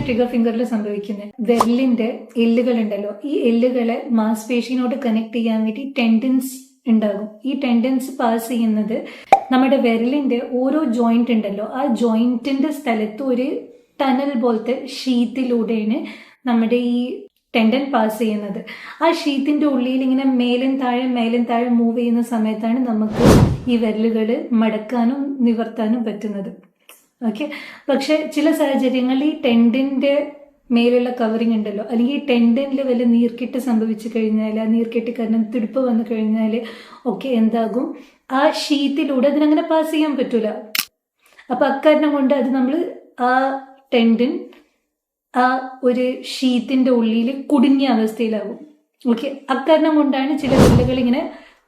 Trigger ഫിംഗറിൽ സംഭവിക്കുന്നത്? വിരലിന്റെ എല്ലുകൾ ഉണ്ടല്ലോ, ഈ എല്ലുകളെ മാസ്പേശിനോട് കണക്ട് ചെയ്യാൻ വേണ്ടി ടെൻഡൻസ് ഉണ്ടാകും. ഈ ടെൻഡൻസ് പാസ് ചെയ്യുന്നത് നമ്മുടെ വിരലിന്റെ ഓരോ ജോയിന്റ് ഉണ്ടല്ലോ, ആ ജോയിന്റിന്റെ സ്ഥലത്ത് ഒരു ടനൽ പോലത്തെ ഷീറ്റിലൂടെയാണ് നമ്മുടെ ഈ ടെൻഡൻ പാസ് ചെയ്യുന്നത്. ആ ഷീറ്റിന്റെ ഉള്ളിൽ ഇങ്ങനെ മേലും താഴെ മൂവ് ചെയ്യുന്ന സമയത്താണ് നമുക്ക് ഈ വിരലുകൾ മടക്കാനും നിവർത്താനും പറ്റുന്നത്. ഓക്കെ. പക്ഷെ ചില സാഹചര്യങ്ങളിൽ ഈ ടെൻഡന്റെ മേലുള്ള കവറിങ് ഉണ്ടല്ലോ, അല്ലെങ്കിൽ ഈ ടെൻഡനിൽ വല്ല നീർക്കെട്ട് സംഭവിച്ചു കഴിഞ്ഞാൽ, ആ നീർക്കെട്ട് കാരണം തുടിപ്പ് വന്നു കഴിഞ്ഞാൽ ഒക്കെ എന്താകും, ആ ഷീറ്റിലൂടെ അതിനങ്ങനെ പാസ് ചെയ്യാൻ പറ്റൂല. അപ്പൊ അക്കാരണം കൊണ്ട് അത് നമ്മൾ ആ ടെൻഡൻ ആ ഒരു ഷീറ്റിന്റെ ഉള്ളിൽ കുടുങ്ങിയ അവസ്ഥയിലാകും. ഓക്കെ. അക്കാരണം കൊണ്ടാണ് ചില വിരലുകൾ ഇങ്ങനെ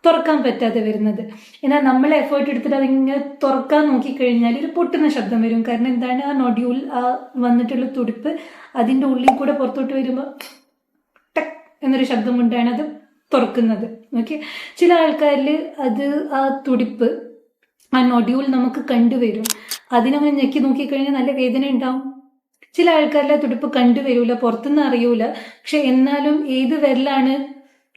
തുറക്കാൻ പറ്റാതെ വരുന്നത്. എന്നാൽ നമ്മൾ എഫേർട്ട് എടുത്തിട്ട് അതിങ്ങനെ തുറക്കാൻ നോക്കിക്കഴിഞ്ഞാൽ ഒരു പൊട്ടുന്ന ശബ്ദം വരും. കാരണം എന്താണ്, ആ നൊഡ്യൂൾ, ആ വന്നിട്ടുള്ള തുടിപ്പ് അതിൻ്റെ ഉള്ളിൽ കൂടെ പുറത്തോട്ട് വരുമ്പോൾ ടക് എന്നൊരു ശബ്ദം കൊണ്ടാണ് അത് തുറക്കുന്നത്. ഓക്കെ. ചില ആൾക്കാരിൽ അത് ആ തുടിപ്പ്, ആ നൊഡ്യൂൾ നമുക്ക് കണ്ടുവരും. അതിനങ്ങനെ ഞെക്കി നോക്കിക്കഴിഞ്ഞാൽ നല്ല വേദന ഉണ്ടാവും. ചില ആൾക്കാരിൽ ആ തുടിപ്പ് കണ്ടുവരൂല, പുറത്തുനിന്ന് അറിയൂല. പക്ഷെ എന്നാലും ഏത് വിരലാണ്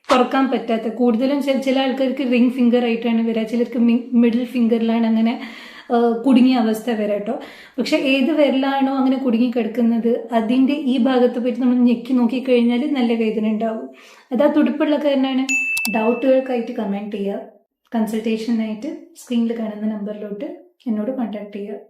തുറക്കാൻ പറ്റാത്ത, കൂടുതലും ചില ആൾക്കാർക്ക് റിംഗ് ഫിംഗർ ആയിട്ടാണ് വരിക, ചിലർക്ക് മിഡിൽ ഫിംഗറിലാണ് അങ്ങനെ കുടുങ്ങിയ അവസ്ഥ വരാട്ടോ. പക്ഷെ ഏത് വിരലാണോ അങ്ങനെ കുടുങ്ങി കിടക്കുന്നത് അതിൻ്റെ ഈ ഭാഗത്ത് പോയിട്ട് നമ്മൾ ഞെക്കി നോക്കിക്കഴിഞ്ഞാൽ നല്ല വേദന ഉണ്ടാവും. അത് ആ തുടിപ്പുള്ള കാരണമാണ്. ഡൗട്ടുകൾക്കായിട്ട് കമൻറ്റ് ചെയ്യുക. കൺസൾട്ടേഷനായിട്ട് സ്ക്രീനിൽ കാണുന്ന നമ്പറിലോട്ട് എന്നോട് കോൺടാക്ട് ചെയ്യുക.